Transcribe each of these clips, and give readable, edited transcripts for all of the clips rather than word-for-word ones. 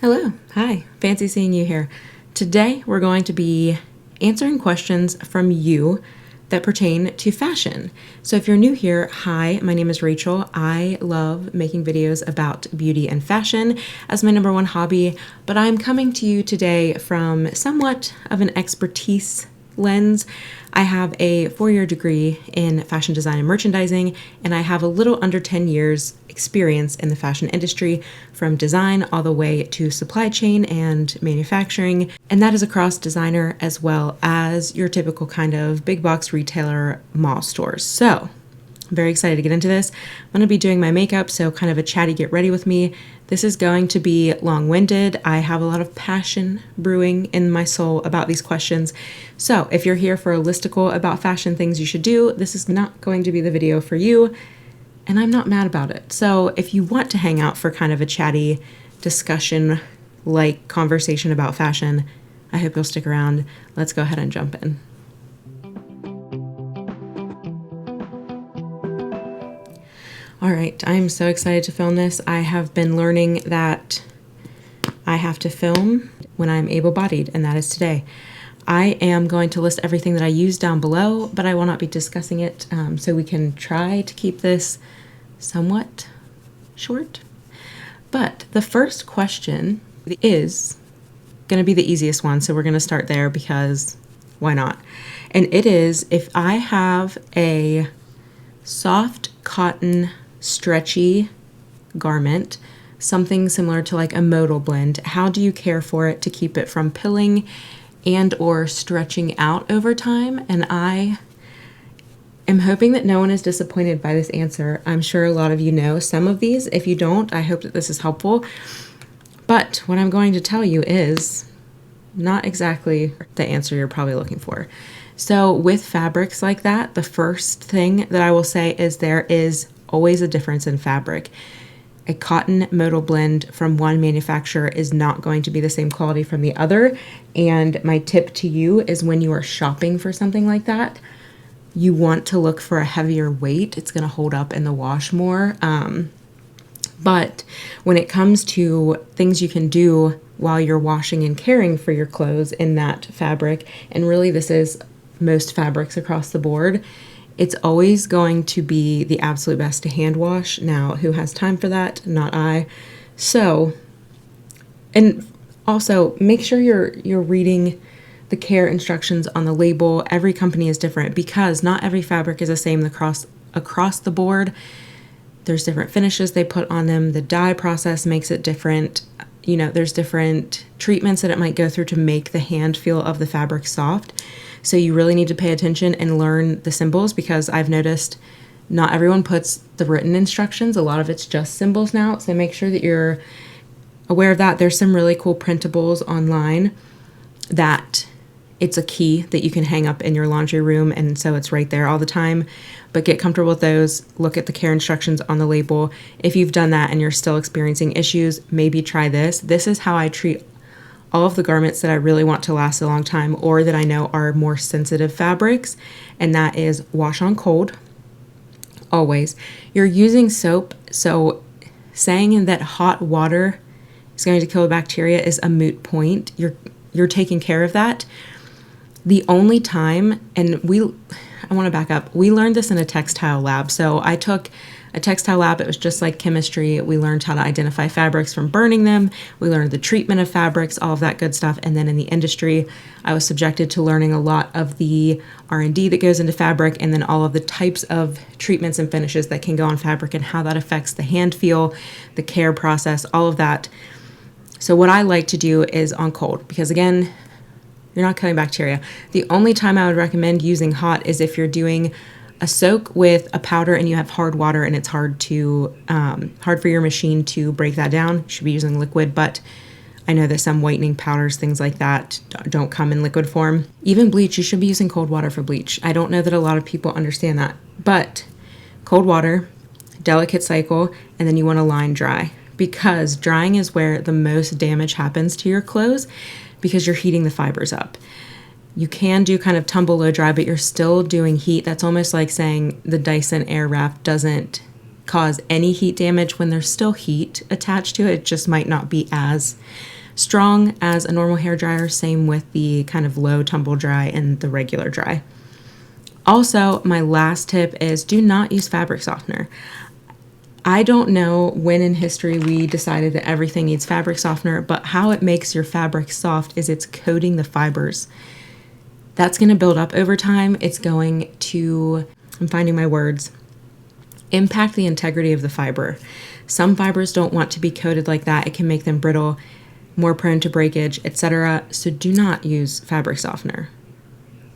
Hello, hi, fancy seeing you here. Today we're going to be answering questions from you that pertain to fashion. So if you're new here, hi, my name is Rachel. I love making videos about beauty and fashion as my number one hobby, but I'm coming to you today from somewhat of an expertise lens. I have a 4-year degree in fashion design and merchandising, and I have a little under 10 years experience in the fashion industry, from design all the way to supply chain and manufacturing, and that is across designer as well as your typical kind of big box retailer mall stores. So I'm very excited to get into this. I'm going to be doing my makeup, so kind of a chatty get ready with me. This is going to be long-winded. I have a lot of passion brewing in my soul about these questions. So if you're here for a listicle about fashion things you should do, this is not going to be the video for you, and I'm not mad about it. So if you want to hang out for kind of a chatty discussion, like conversation about fashion, I hope you'll stick around. Let's go ahead and jump in. All right, I'm so excited to film this. I have been learning that I have to film when I'm able-bodied, and that is today. I am going to list everything that I use down below, but I will not be discussing it, so we can try to keep this somewhat short. But the first question is going to be the easiest one, so we're going to start there because why not? And it is, if I have a soft cotton stretchy garment, something similar to like a modal blend, how do you care for it to keep it from pilling and or stretching out over time? And I am hoping that no one is disappointed by this answer. I'm sure a lot of you know some of these. If you don't, I hope that this is helpful. But what I'm going to tell you is not exactly the answer you're probably looking for. So with fabrics like that, the first thing that I will say is there is always a difference in fabric. A cotton modal blend from one manufacturer is not going to be the same quality from the other. And my tip to you is when you are shopping for something like that, you want to look for a heavier weight. It's going to hold up in the wash more. But when it comes to things you can do while you're washing and caring for your clothes in that fabric, and really this is most fabrics across the board, it's always going to be the absolute best to hand wash. Now, who has time for that? Not I. So, and also make sure you're reading the care instructions on the label. Every company is different because not every fabric is the same across the board. There's different finishes they put on them. The dye process makes it different. You know, there's different treatments that it might go through to make the hand feel of the fabric soft. So you really need to pay attention and learn the symbols, because I've noticed not everyone puts the written instructions. A lot of it's just symbols now. So make sure that you're aware of that. There's some really cool printables online that it's a key that you can hang up in your laundry room, and so it's right there all the time. But get comfortable with those. Look at the care instructions on the label. If you've done that and you're still experiencing issues, maybe try this. This is how I treat all of the garments that I really want to last a long time, or that I know are more sensitive fabrics, and that is wash on cold. Always. You're using soap, so saying that hot water is going to kill the bacteria is a moot point. You're taking care of that. The only time, and I want to back up, we learned this in a textile lab. So I took a textile lab. It was just like chemistry. We learned how to identify fabrics from burning them. We learned the treatment of fabrics, all of that good stuff. And then in the industry, I was subjected to learning a lot of the R&D that goes into fabric, and then all of the types of treatments and finishes that can go on fabric and how that affects the hand feel, the care process, all of that. So what I like to do is on cold, because again, you're not killing bacteria. The only time I would recommend using hot is if you're doing a soak with a powder and you have hard water and it's hard for your machine to break that down. You should be using liquid, but I know that some whitening powders, things like that, don't come in liquid form. Even bleach, you should be using cold water for bleach. I don't know that a lot of people understand that, but cold water, delicate cycle, and then you want to line dry, because drying is where the most damage happens to your clothes, because you're heating the fibers up. You can do kind of tumble low dry, but you're still doing heat. That's almost like saying the Dyson Airwrap doesn't cause any heat damage when there's still heat attached to it. It just might not be as strong as a normal hair dryer. Same with the kind of low tumble dry and the regular dry. Also, my last tip is do not use fabric softener. I don't know when in history we decided that everything needs fabric softener, but how it makes your fabric soft is it's coating the fibers. That's going to build up over time. It's going to, I'm finding my words, impact the integrity of the fiber. Some fibers don't want to be coated like that. It can make them brittle, more prone to breakage, etc. So do not use fabric softener.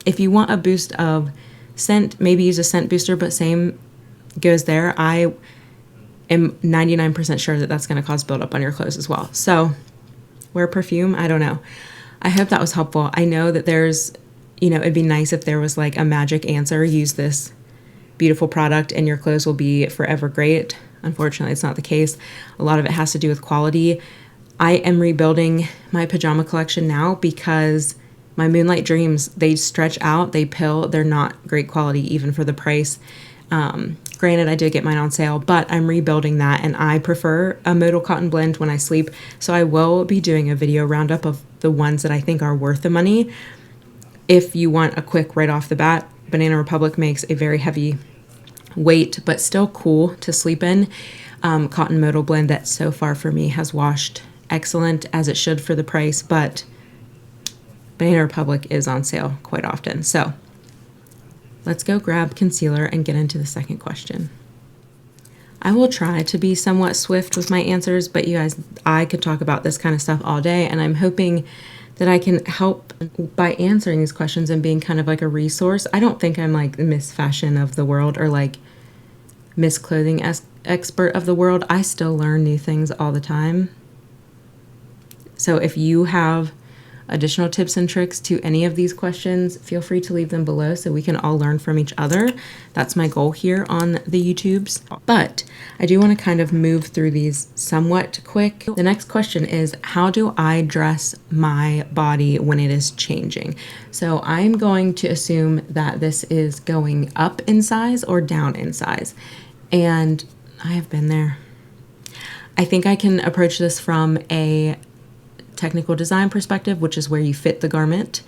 If you want a boost of scent, maybe use a scent booster, but same goes there. I am 99% sure that that's going to cause buildup on your clothes as well. So wear perfume, I don't know. I hope that was helpful. I know that there's, it'd be nice if there was like a magic answer. Use this beautiful product and your clothes will be forever great. Unfortunately, it's not the case. A lot of it has to do with quality. I am rebuilding my pajama collection now because my Moonlight Dreams, they stretch out, they pill, they're not great quality even for the price. Granted, I did get mine on sale, but I'm rebuilding that and I prefer a Modal cotton blend when I sleep. So I will be doing a video roundup of the ones that I think are worth the money. If you want a quick right off the bat, Banana Republic makes a very heavy weight, but still cool to sleep in. Cotton Modal blend that so far for me has washed excellent as it should for the price, but Banana Republic is on sale quite often. So let's go grab concealer and get into the second question. I will try to be somewhat swift with my answers, but you guys, I could talk about this kind of stuff all day, and I'm hoping that I can help by answering these questions and being kind of like a resource. I don't think I'm like Miss Fashion of the world or like Miss Clothing expert of the world. I still learn new things all the time. So if you have additional tips and tricks to any of these questions, feel free to leave them below so we can all learn from each other. That's my goal here on the YouTubes. But I do want to kind of move through these somewhat quick. The next question is, how do I dress my body when it is changing? So I'm going to assume that this is going up in size or down in size. And I have been there. I think I can approach this from a technical design perspective, which is where you fit the garment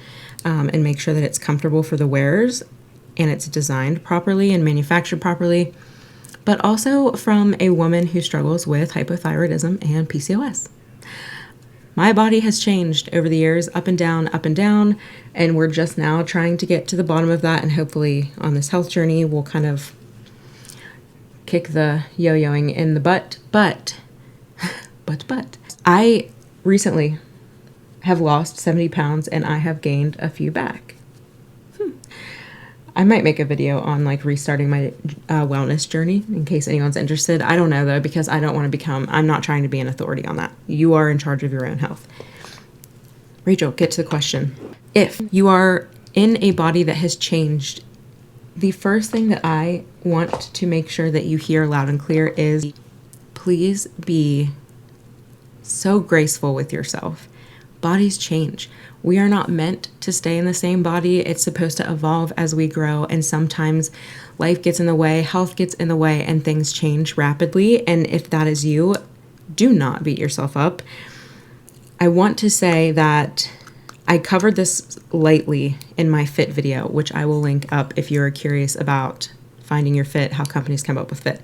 and make sure that it's comfortable for the wearers and it's designed properly and manufactured properly, but also from a woman who struggles with hypothyroidism and PCOS. My body has changed over the years, up and down, and we're just now trying to get to the bottom of that, and hopefully on this health journey we'll kind of kick the yo-yoing in the butt. But I recently have lost 70 pounds and I have gained a few back. I might make a video on like restarting my wellness journey in case anyone's interested. I don't know though, because I don't want to I'm not trying to be an authority on that. You are in charge of your own health. Rachel, get to the question. If you are in a body that has changed, the first thing that I want to make sure that you hear loud and clear is please be so graceful with yourself. Bodies change. We are not meant to stay in the same body. It's supposed to evolve as we grow, and sometimes life gets in the way, health gets in the way, and things change rapidly. And if that is you, do not beat yourself up. I want to say that I covered this lightly in my fit video, which I will link up if you're curious about finding your fit, how companies come up with fit.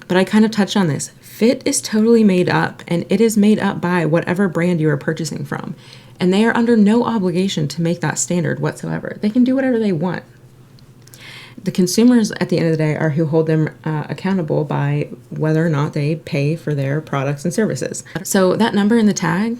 But I kind of touched on this. Fit is totally made up, and it is made up by whatever brand you are purchasing from. And they are under no obligation to make that standard whatsoever. They can do whatever they want. The consumers at the end of the day are who hold them accountable by whether or not they pay for their products and services. So that number in the tag,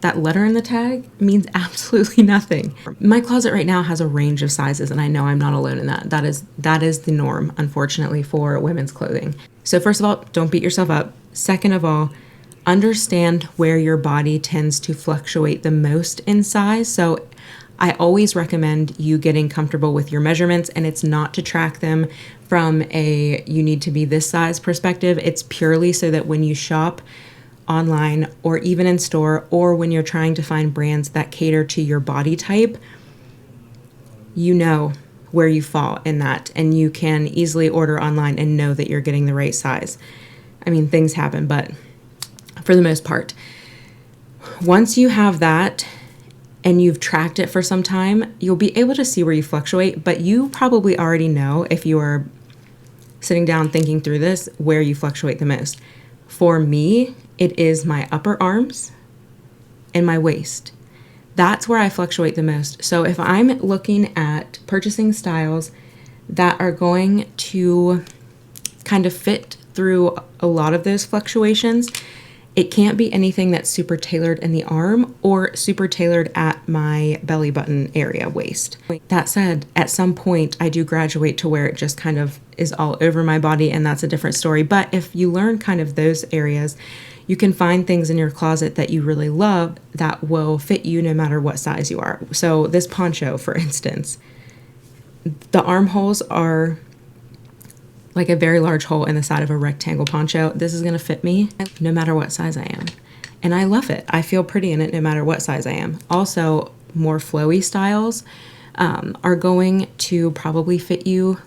that letter in the tag means absolutely nothing. My closet right now has a range of sizes, and I know I'm not alone in that. That is the norm, unfortunately, for women's clothing. So first of all, don't beat yourself up. Second of all, understand where your body tends to fluctuate the most in size. So I always recommend you getting comfortable with your measurements, and it's not to track them from a you need to be this size perspective. It's purely so that when you shop online or even in store, or when you're trying to find brands that cater to your body type, you know where you fall in that, and you can easily order online and know that you're getting the right size. I mean, things happen, but for the most part, once you have that and you've tracked it for some time, you'll be able to see where you fluctuate, but you probably already know, if you are sitting down thinking through this, where you fluctuate the most. For me, it is my upper arms and my waist. That's where I fluctuate the most. So if I'm looking at purchasing styles that are going to kind of fit through a lot of those fluctuations, it can't be anything that's super tailored in the arm or super tailored at my belly button area, waist. That said, at some point I do graduate to where it just kind of is all over my body, and that's a different story. But if you learn kind of those areas, you can find things in your closet that you really love that will fit you no matter what size you are. So this poncho, for instance, the armholes are like a very large hole in the side of a rectangle poncho. This is gonna fit me no matter what size I am. And I love it. I feel pretty in it no matter what size I am. Also, more flowy styles are going to probably fit you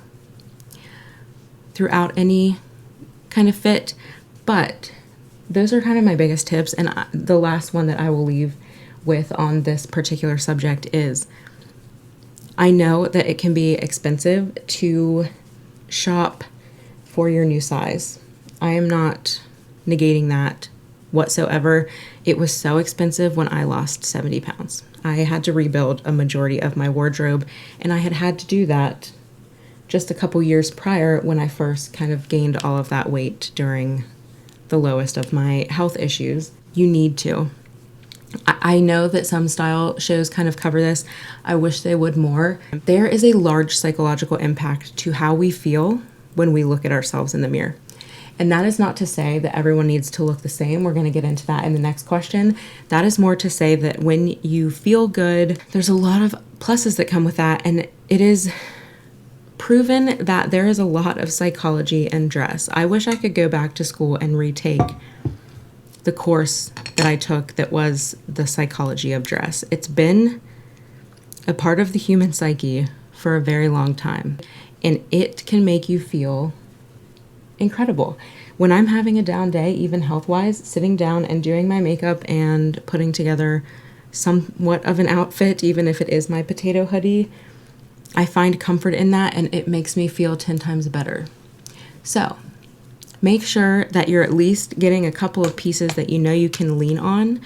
throughout any kind of fit. But those are kind of my biggest tips. And the last one that I will leave with on this particular subject is, I know that it can be expensive to shop for your new size. I am not negating that whatsoever. It was so expensive when I lost 70 pounds. I had to rebuild a majority of my wardrobe, and I had to do that just a couple years prior when I first kind of gained all of that weight during the lowest of my health issues. You need to. I know that some style shows kind of cover this. I wish they would more. There is a large psychological impact to how we feel when we look at ourselves in the mirror. And that is not to say that everyone needs to look the same. We're going to get into that in the next question. That is more to say that when you feel good, there's a lot of pluses that come with that. And it is proven that there is a lot of psychology in dress. I wish I could go back to school and retake the course that I took that was the psychology of dress. It's been a part of the human psyche for a very long time, and it can make you feel incredible. When I'm having a down day, even health-wise, sitting down and doing my makeup and putting together somewhat of an outfit, even if it is my potato hoodie, I find comfort in that, and it makes me feel 10 times better. So make sure that you're at least getting a couple of pieces that you know you can lean on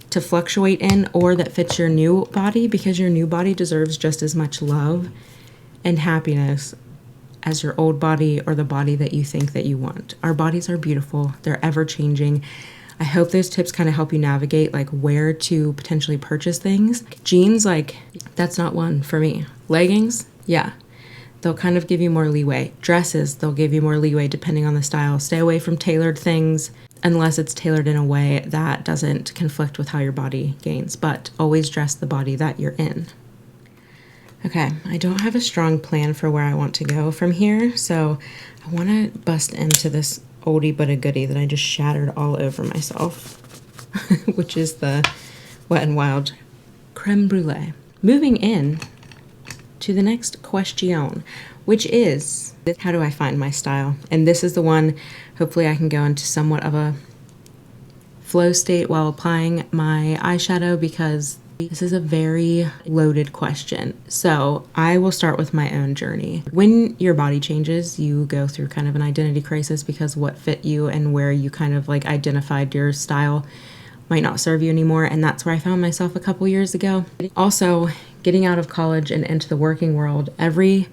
to fluctuate in, or that fits your new body, because your new body deserves just as much love and happiness as your old body or the body that you think that you want. Our bodies are beautiful. They're ever changing. I hope those tips kind of help you navigate like where to potentially purchase things. Jeans, like, that's not one for me. Leggings, yeah. They'll kind of give you more leeway. Dresses, they'll give you more leeway depending on the style. Stay away from tailored things unless it's tailored in a way that doesn't conflict with how your body gains, but always dress the body that you're in. Okay, I don't have a strong plan for where I want to go from here, so I want to bust into this oldie but a goodie that I just shattered all over myself, which is the Wet n Wild creme brulee. Moving in to the next question, which is, how do I find my style? And this is the one, hopefully I can go into somewhat of a flow state while applying my eyeshadow, because this is a very loaded question. So I will start with my own journey. When your body changes, you go through kind of an identity crisis, because what fit you and where you kind of like identified your style might not serve you anymore. And that's where I found myself a couple years ago. Also, getting out of college and into the working world, every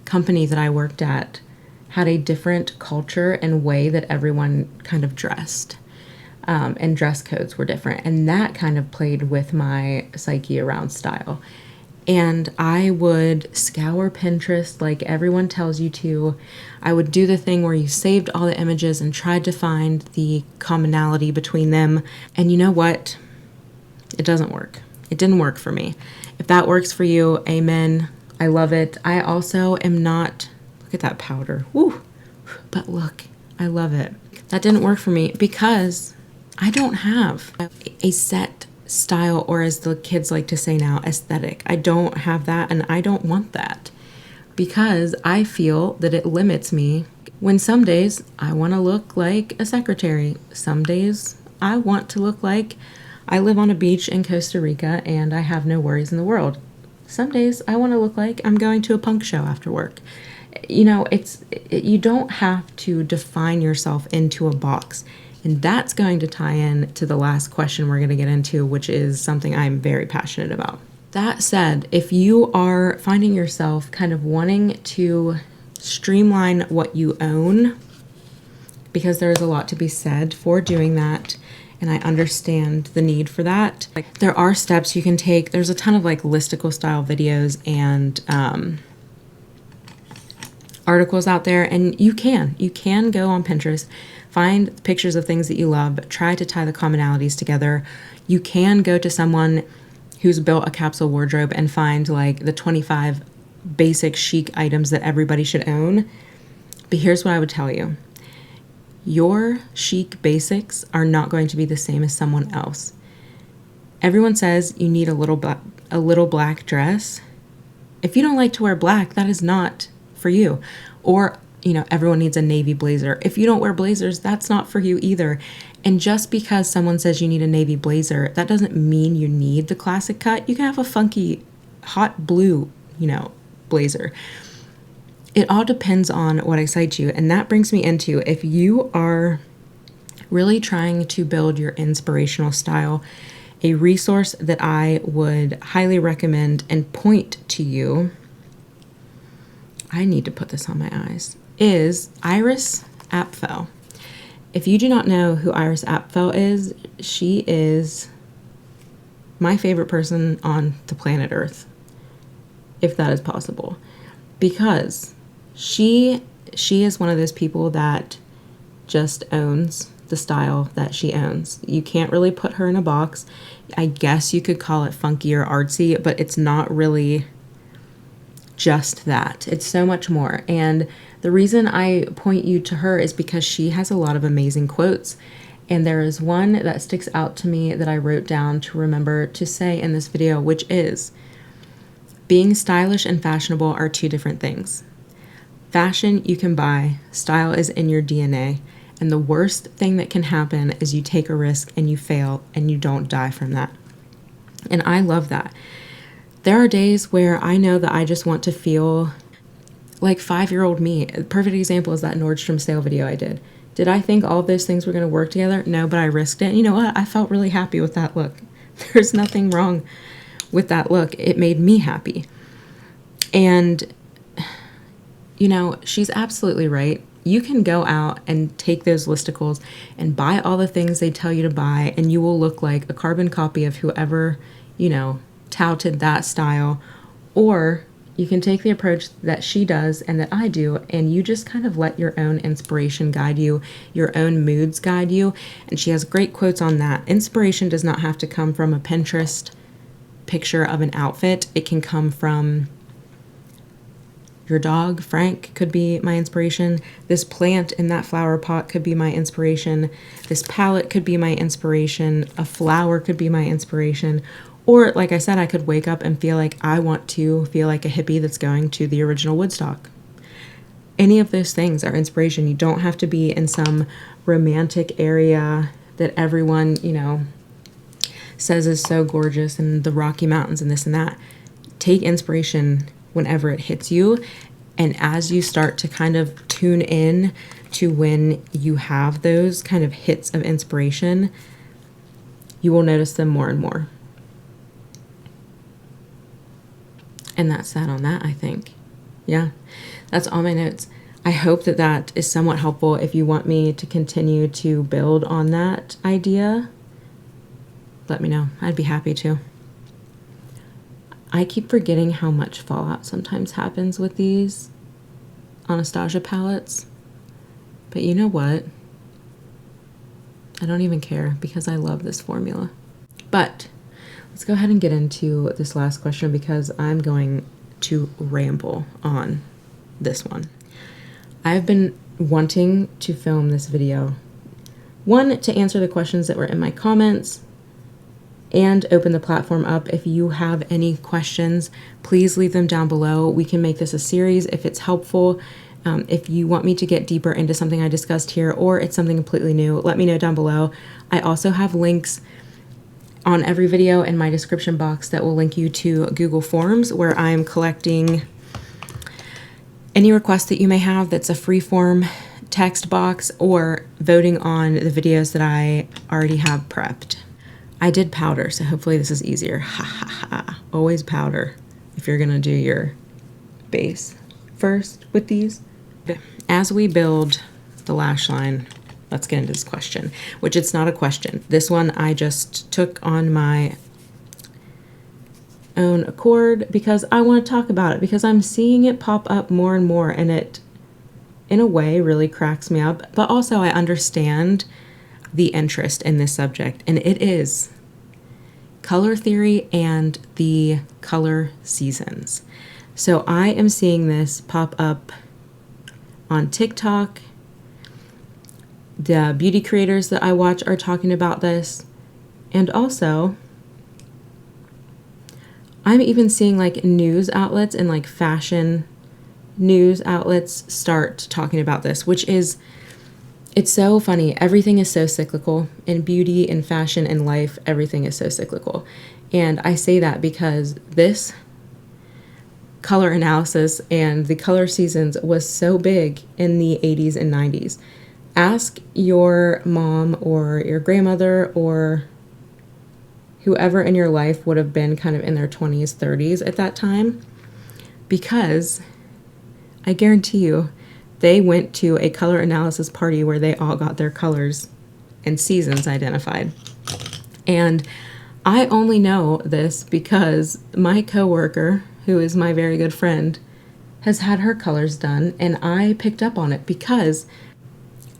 company that I worked at had a different culture and way that everyone kind of dressed. And dress codes were different. And that kind of played with my psyche around style. And I would scour Pinterest like everyone tells you to. I would do the thing where you saved all the images and tried to find the commonality between them. And you know what? It doesn't work. It didn't work for me. If that works for you, amen. I love it. I also am not, look at that powder. Woo! But look, I love it. That didn't work for me because I don't have a set style, or as the kids like to say now, aesthetic. I don't have that, and I don't want that. because I feel that it limits me. When some days I want to look like a secretary, some days I want to look like I live on a beach in Costa Rica and I have no worries in the world. Some days I want to look like I'm going to a punk show after work. You know, you don't have to define yourself into a box. And that's going to tie in to the last question we're going to get into, which is something I'm very passionate about. That said, if you are finding yourself kind of wanting to streamline what you own, because there is a lot to be said for doing that, and I understand the need for that. Like, there are steps you can take. There's a ton of like listicle style videos and articles out there, and you can go on Pinterest, find pictures of things that you love, try to tie the commonalities together. You can go to someone who's built a capsule wardrobe and find like the 25 basic chic items that everybody should own. But here's what I would tell you. Your chic basics are not going to be the same as someone else. Everyone says you need a little black dress. If you don't like to wear black, that is not for you. Or, you know, everyone needs a navy blazer. If you don't wear blazers, that's not for you either. And just because someone says you need a navy blazer, that doesn't mean you need the classic cut. You can have a funky hot blue, you know, blazer. It all depends on what excites you. And that brings me into, if you are really trying to build your inspirational style, a resource that I would highly recommend and point to you, I need to put this on my eyes, is Iris Apfel. If you do not know who Iris Apfel is, she is my favorite person on the planet Earth, if that is possible, because she is one of those people that just owns the style that she owns. You can't really put her in a box. I guess you could call it funky or artsy, but it's not really just that. It's so much more. And the reason I point you to her is because she has a lot of amazing quotes. And there is one that sticks out to me that I wrote down to remember to say in this video, which is, being stylish and fashionable are two different things. Fashion you can buy, style is in your DNA. And the worst thing that can happen is you take a risk and you fail and you don't die from that. And I love that. There are days where I know that I just want to feel like 5-year-old me. A perfect example is that Nordstrom sale video I did. Did I think all of those things were going to work together? No, but I risked it. And you know what? I felt really happy with that look. There's nothing wrong with that look. It made me happy. And, you know, she's absolutely right. You can go out and take those listicles and buy all the things they tell you to buy, and you will look like a carbon copy of whoever, you know, touted that style. Or you can take the approach that she does and that I do, and you just kind of let your own inspiration guide you, your own moods guide you. And she has great quotes on that. Inspiration does not have to come from a Pinterest picture of an outfit. It can come from your dog, Frank, could be my inspiration. This plant in that flower pot could be my inspiration. This palette could be my inspiration. A flower could be my inspiration. Or, like I said, I could wake up and feel like I want to feel like a hippie that's going to the original Woodstock. Any of those things are inspiration. You don't have to be in some romantic area that everyone, you know, says is so gorgeous, and the Rocky Mountains and this and that. Take inspiration whenever it hits you. And as you start to kind of tune in to when you have those kind of hits of inspiration, you will notice them more and more. And that's that on that, I think. Yeah, that's all my notes. I hope that that is somewhat helpful. If you want me to continue to build on that idea, let me know. I'd be happy to. I keep forgetting how much fallout sometimes happens with these Anastasia palettes. But you know what? I don't even care because I love this formula. But let's go ahead and get into this last question because I'm going to ramble on this one. I've been wanting to film this video. One, to answer the questions that were in my comments, and open the platform up. If you have any questions, please leave them down below. We can make this a series if it's helpful. If you want me to get deeper into something I discussed here, or it's something completely new, let me know down below. I also have links on every video in my description box that will link you to Google Forms, where I'm collecting any requests that you may have. That's a free form text box, or voting on the videos that I already have prepped. I did powder, so hopefully this is easier. Ha ha ha. Always powder if you're gonna do your base first with these. As we build the lash line, let's get into this question, which it's not a question. This one I just took on my own accord because I want to talk about it, because I'm seeing it pop up more and more, and it, in a way, really cracks me up. But also I understand the interest in this subject, and it is color theory and the color seasons. So I am seeing this pop up on TikTok. The beauty creators that I watch are talking about this. And also, I'm even seeing like news outlets and like fashion news outlets start talking about this, which is, it's so funny. Everything is so cyclical in beauty and fashion and life. Everything is so cyclical. And I say that because this color analysis and the color seasons was so big in the 80s and 90s. Ask your mom or your grandmother or whoever in your life would have been kind of in their 20s, 30s at that time, because I guarantee you they went to a color analysis party where they all got their colors and seasons identified. And I only know this because my coworker, who is my very good friend, has had her colors done, and I picked up on it because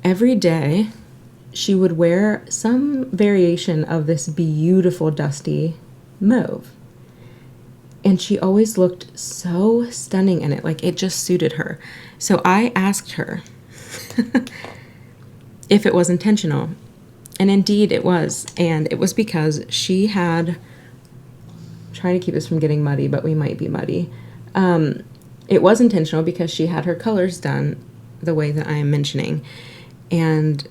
every day she would wear some variation of this beautiful dusty mauve. And she always looked so stunning in it, like it just suited her. So I asked her if it was intentional. And indeed it was. And it was because she had, trying to keep this from getting muddy, but we might be muddy. It was intentional because she had her colors done the way that I am mentioning. And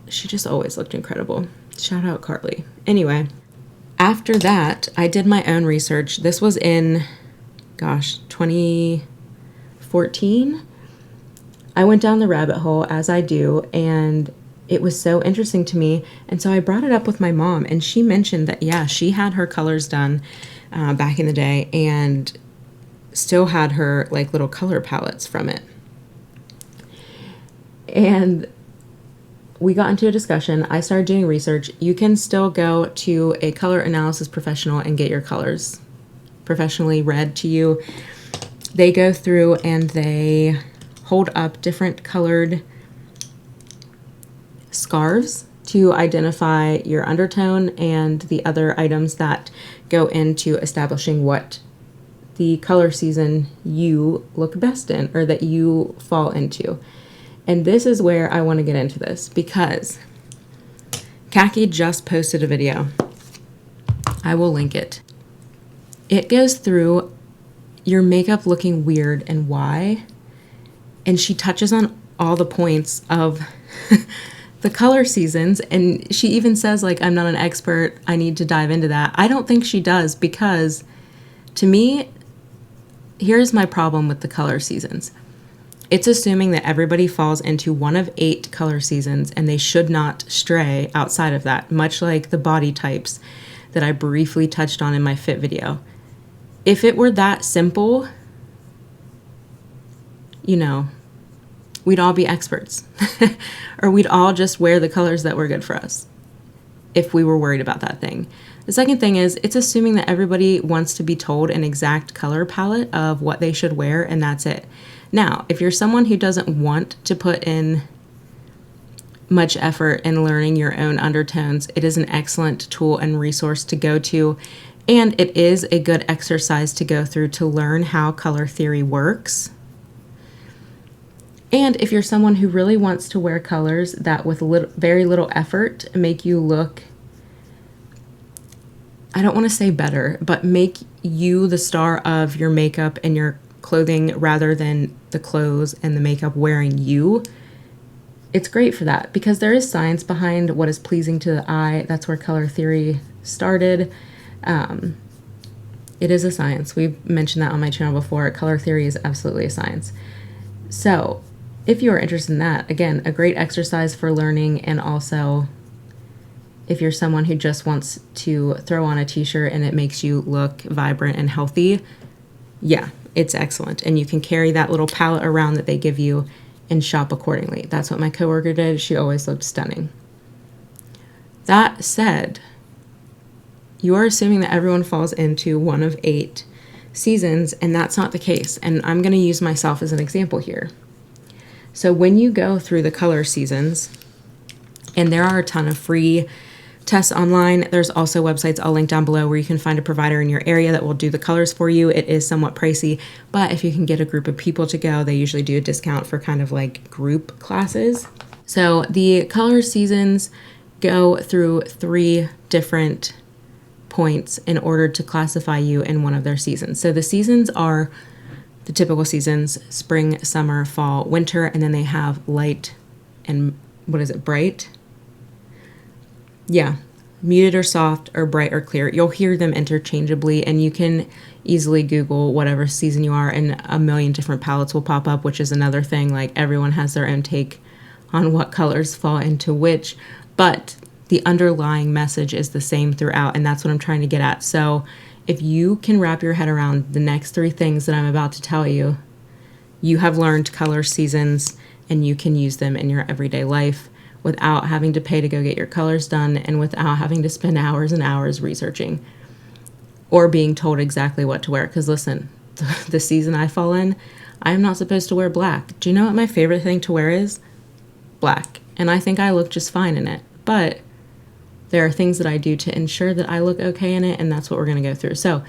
she just always looked incredible. Shout out Carly. Anyway, after that, I did my own research. This was in, 2014. I went down the rabbit hole, as I do, and it was so interesting to me. And so I brought it up with my mom, and she mentioned that, yeah, she had her colors done back in the day and still had her like little color palettes from it. And we got into a discussion. I started doing research. You can still go to a color analysis professional and get your colors professionally read to you. They go through and they hold up different colored scarves to identify your undertone and the other items that go into establishing what the color season you look best in, or that you fall into. And this is where I want to get into this, because Kackie just posted a video. I will link it. It goes through your makeup looking weird and why. And she touches on all the points of the color seasons. And she even says, like, I'm not an expert. I need to dive into that. I don't think she does, because to me, here's my problem with the color seasons. It's assuming that everybody falls into one of 8 color seasons, and they should not stray outside of that, much like the body types that I briefly touched on in my fit video. If it were that simple, you know, we'd all be experts. Or we'd all just wear the colors that were good for us if we were worried about that thing. The second thing is, it's assuming that everybody wants to be told an exact color palette of what they should wear, and that's it. Now, if you're someone who doesn't want to put in much effort in learning your own undertones, it is an excellent tool and resource to go to, and it is a good exercise to go through to learn how color theory works. And if you're someone who really wants to wear colors that with very little effort make you look I don't want to say better, but make you the star of your makeup and your clothing rather than the clothes and the makeup wearing you. It's great for that because there is science behind what is pleasing to the eye. That's where color theory started. It is a science. We've mentioned that on my channel before. Color theory is absolutely a science. So if you are interested in that, again, a great exercise for learning, and also if you're someone who just wants to throw on a t-shirt and it makes you look vibrant and healthy, yeah, it's excellent. And you can carry that little palette around that they give you and shop accordingly. That's what my coworker did. She always looked stunning. That said, you are assuming that everyone falls into one of 8 seasons, and that's not the case. And I'm going to use myself as an example here. So when you go through the color seasons, and there are a ton of free tests online, there's also websites I'll link down below where you can find a provider in your area that will do the colors for you. It is somewhat pricey, but if you can get a group of people to go, they usually do a discount for kind of like group classes. So the color seasons go through 3 different points in order to classify you in one of their seasons. So the seasons are the typical seasons: spring, summer, fall, winter, and then they have light and bright? Yeah, muted or soft or bright or clear. You'll hear them interchangeably, and you can easily Google whatever season you are and a million different palettes will pop up, which is another thing. Like, everyone has their own take on what colors fall into which, but the underlying message is the same throughout, and that's what I'm trying to get at. So if you can wrap your head around the next 3 things that I'm about to tell you, you have learned color seasons and you can use them in your everyday life without having to pay to go get your colors done and without having to spend hours and hours researching or being told exactly what to wear. Because listen, the season I fall in, I am not supposed to wear black. Do you know what my favorite thing to wear is? Black. And I think I look just fine in it. But there are things that I do to ensure that I look okay in it, and that's what we're going to go through. So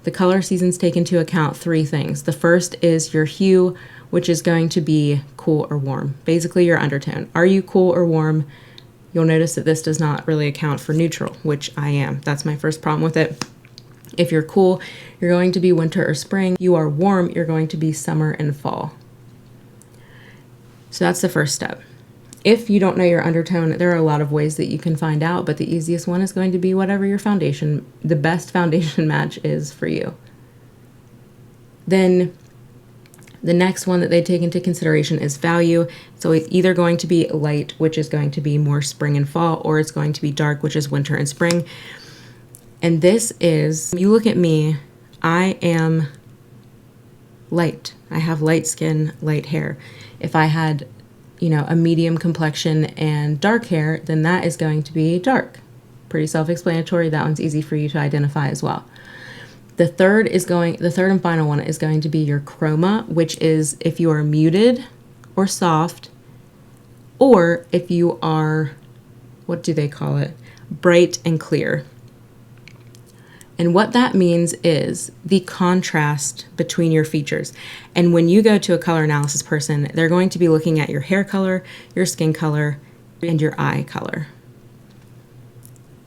the color seasons take into account 3 things. The first is your hue, which is going to be cool or warm. Basically your undertone. Are you cool or warm? You'll notice that this does not really account for neutral, which I am. That's my first problem with it. If you're cool, you're going to be winter or spring. You are warm, you're going to be summer and fall. So that's the first step. If you don't know your undertone, there are a lot of ways that you can find out, but the easiest one is going to be whatever your foundation, the best foundation match is for you. Then the next one that they take into consideration is value. So it's either going to be light, which is going to be more spring and fall, or it's going to be dark, which is winter and spring. And this is, you look at me, I am light. I have light skin, light hair. If I had, a medium complexion and dark hair, then that is going to be dark. Pretty self-explanatory. That one's easy for you to identify as well. The third and final one is going to be your chroma, which is if you are muted or soft, or if you are, what do they call it? Bright and clear. And what that means is the contrast between your features. And when you go to a color analysis person, they're going to be looking at your hair color, your skin color, and your eye color.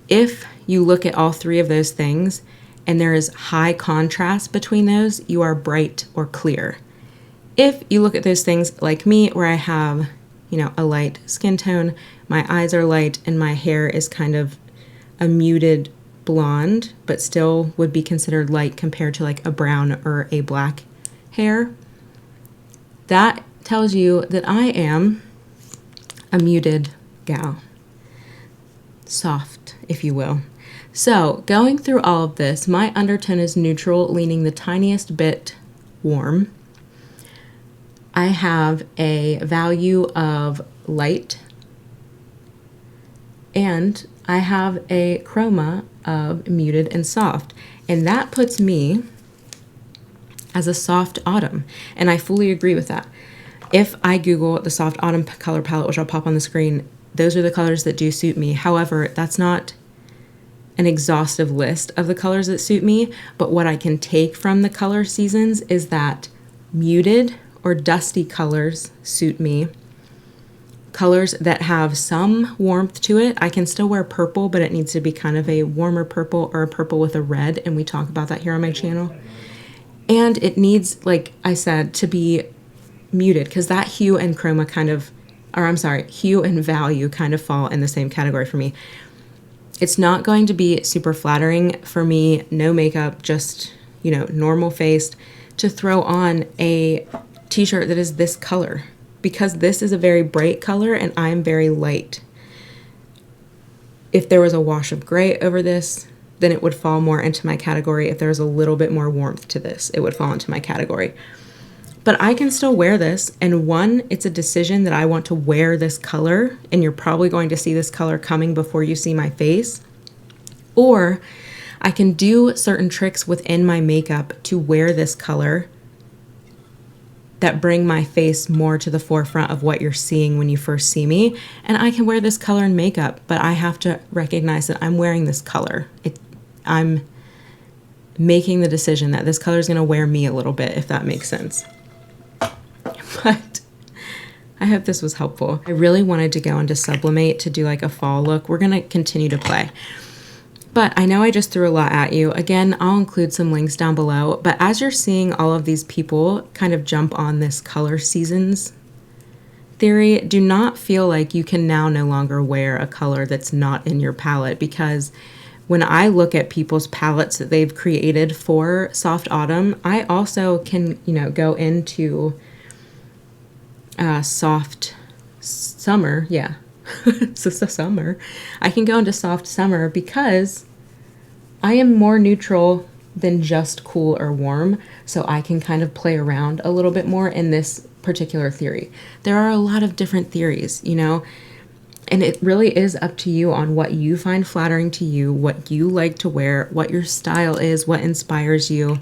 If you look at all 3 of those things and there is high contrast between those, you are bright or clear. If you look at those things like me, where I have, a light skin tone, my eyes are light, and my hair is kind of a muted blonde, but still would be considered light compared to like a brown or a black hair, that tells you that I am a muted gal. Soft, if you will. So going through all of this, my undertone is neutral, leaning the tiniest bit warm. I have a value of light, and I have a chroma of muted and soft, and that puts me as a soft autumn, and I fully agree with that. If I Google the soft autumn color palette, which I'll pop on the screen, those are the colors that do suit me. However, that's not an exhaustive list of the colors that suit me, but what I can take from the color seasons is that muted or dusty colors suit me. colors that have some warmth to it. I can still wear purple, but it needs to be kind of a warmer purple or a purple with a red, and we talk about that here on my channel. And it needs, like I said, to be muted, because that hue and chroma kind of, or I'm sorry, hue and value kind of fall in the same category for me. It's not going to be super flattering for me, no makeup, just, you know, normal faced, to throw on a t-shirt that is this color, because this is a very bright color and I'm very light. If there was a wash of gray over this, then it would fall more into my category. If there was a little bit more warmth to this, it would fall into my category. But I can still wear this, and one, it's a decision that I want to wear this color, and you're probably going to see this color coming before you see my face. Or I can do certain tricks within my makeup to wear this color that bring my face more to the forefront of what you're seeing when you first see me. And I can wear this color in makeup, but I have to recognize that I'm wearing this color. I'm making the decision that this color is going to wear me a little bit, if that makes sense. But I hope this was helpful. I really wanted to go into sublimate to do like a fall look. We're going to continue to play. But I know I just threw a lot at you. Again, I'll include some links down below. But as you're seeing all of these people kind of jump on this color seasons theory, do not feel like you can now no longer wear a color that's not in your palette, because when I look at people's palettes that they've created for soft autumn, I also can, you know, go into soft summer. Yeah. So summer. I can go into soft summer because I am more neutral than just cool or warm. So I can kind of play around a little bit more in this particular theory. There are a lot of different theories, you know, and it really is up to you on what you find flattering to you, what you like to wear, what your style is, what inspires you.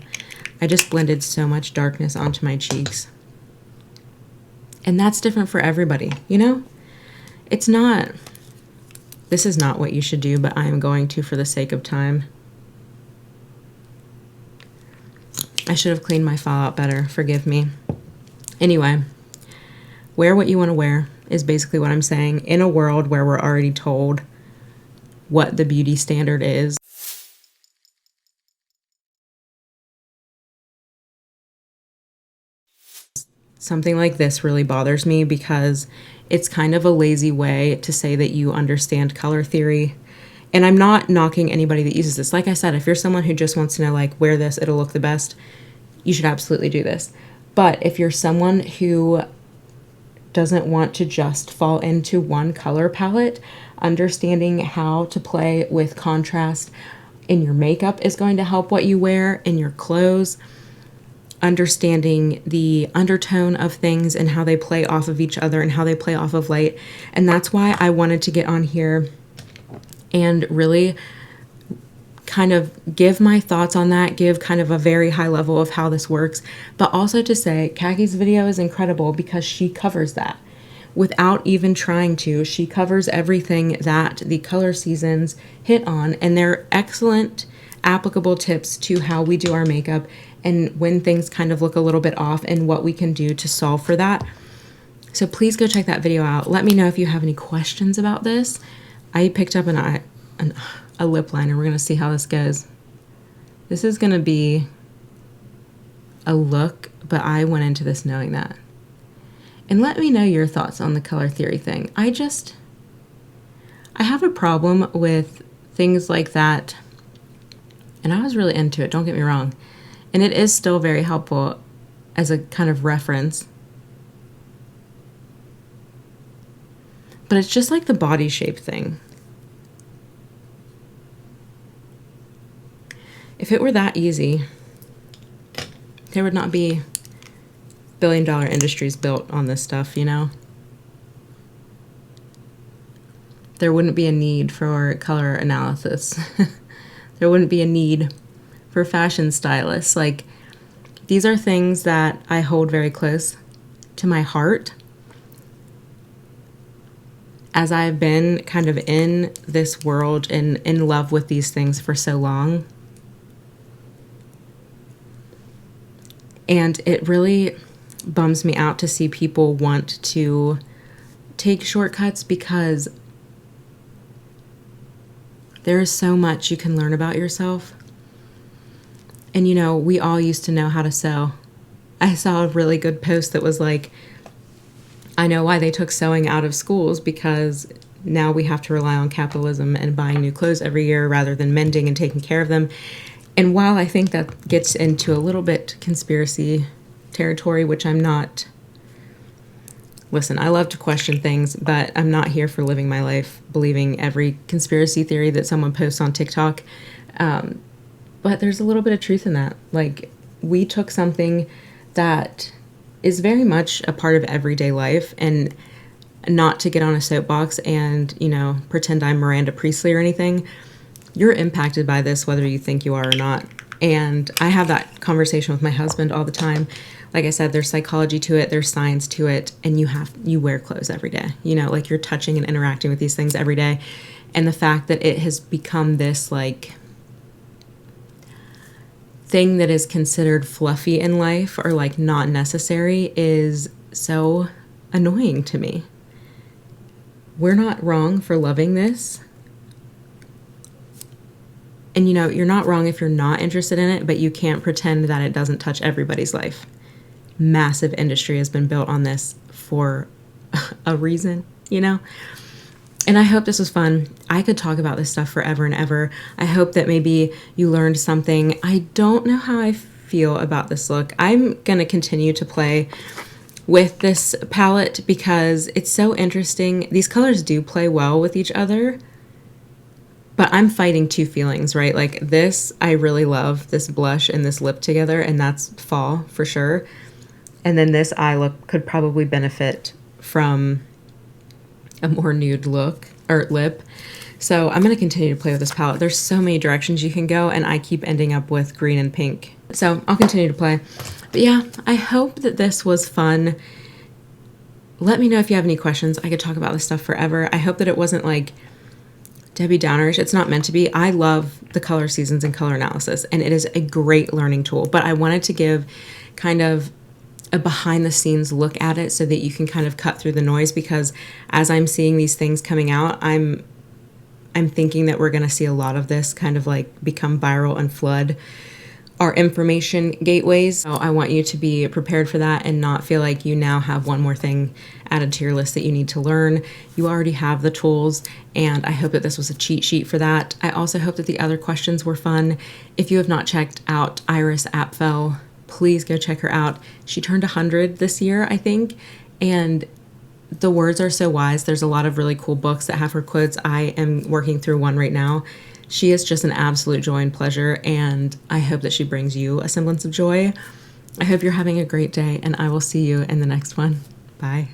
I just blended so much darkness onto my cheeks. And that's different for everybody, you know? This is not what you should do, but I am going to for the sake of time. I should have cleaned my file out better, forgive me. Anyway, wear what you want to wear is basically what I'm saying, in a world where we're already told what the beauty standard is. Something like this really bothers me because it's kind of a lazy way to say that you understand color theory. And I'm not knocking anybody that uses this. Like I said, if you're someone who just wants to know, like, wear this, it'll look the best, you should absolutely do this. But if you're someone who doesn't want to just fall into one color palette, understanding how to play with contrast in your makeup is going to help what you wear in your clothes. Understanding the undertone of things and how they play off of each other and how they play off of light. And that's why I wanted to get on here and really kind of give my thoughts on that, give kind of a very high level of how this works, but also to say Kackie's video is incredible because she covers that without even trying to. She covers everything that the color seasons hit on, and they're excellent applicable tips to how we do our makeup and when things kind of look a little bit off and what we can do to solve for that. So please go check that video out. Let me know if you have any questions about this. I picked up a lip liner. We're going to see how this goes. This is going to be a look, but I went into this knowing that. And let me know your thoughts on the color theory thing. I have a problem with things like that. And I was really into it, don't get me wrong. And it is still very helpful as a kind of reference. But it's just like the body shape thing. If it were that easy, there would not be billion-dollar industries built on this stuff, you know? There wouldn't be a need for color analysis. There wouldn't be a need for fashion stylists. Like, these are things that I hold very close to my heart, as I've been kind of in this world and in love with these things for so long. And it really bums me out to see people want to take shortcuts because there is so much you can learn about yourself. And you know, we all used to know how to sew. I saw a really good post that was like, I know why they took sewing out of schools, because now we have to rely on capitalism and buying new clothes every year rather than mending and taking care of them. And while I think that gets into a little bit conspiracy territory, which I'm not, listen, I love to question things, but I'm not here for living my life believing every conspiracy theory that someone posts on TikTok. But there's a little bit of truth in that. Like, we took something that is very much a part of everyday life, and not to get on a soapbox and, you know, pretend I'm Miranda Priestley or anything. You're impacted by this whether you think you are or not. And I have that conversation with my husband all the time. Like I said, there's psychology to it, there's science to it, and you wear clothes every day. You know, like, you're touching and interacting with these things every day. And the fact that it has become this, like, thing that is considered fluffy in life or like not necessary is so annoying to me. We're not wrong for loving this. And you know, you're not wrong if you're not interested in it, but you can't pretend that it doesn't touch everybody's life. Massive industry has been built on this for a reason, you know? And I hope this was fun. I could talk about this stuff forever and ever. I hope that maybe you learned something. I don't know how I feel about this look. I'm going to continue to play with this palette because it's so interesting. These colors do play well with each other, but I'm fighting two feelings, right? Like this, I really love this blush and this lip together, and that's fall for sure. And then this eye look could probably benefit from a more nude look or lip. So I'm going to continue to play with this palette. There's so many directions you can go, and I keep ending up with green and pink. So I'll continue to play. But yeah, I hope that this was fun. Let me know if you have any questions. I could talk about this stuff forever. I hope that it wasn't like Debbie Downerish. It's not meant to be. I love the color seasons and color analysis, and it is a great learning tool. But I wanted to give kind of a behind the scenes look at it so that you can kind of cut through the noise, because as I'm seeing these things coming out, I'm thinking that we're going to see a lot of this kind of like become viral and flood our information gateways. So I want you to be prepared for that and not feel like you now have one more thing added to your list that you need to learn. You already have the tools, and I hope that this was a cheat sheet for that. I also hope that the other questions were fun. If you have not checked out Iris Apfel, please go check her out. She turned 100 this year, I think, and the words are so wise. There's a lot of really cool books that have her quotes. I am working through one right now. She is just an absolute joy and pleasure, and I hope that she brings you a semblance of joy. I hope you're having a great day, and I will see you in the next one. Bye.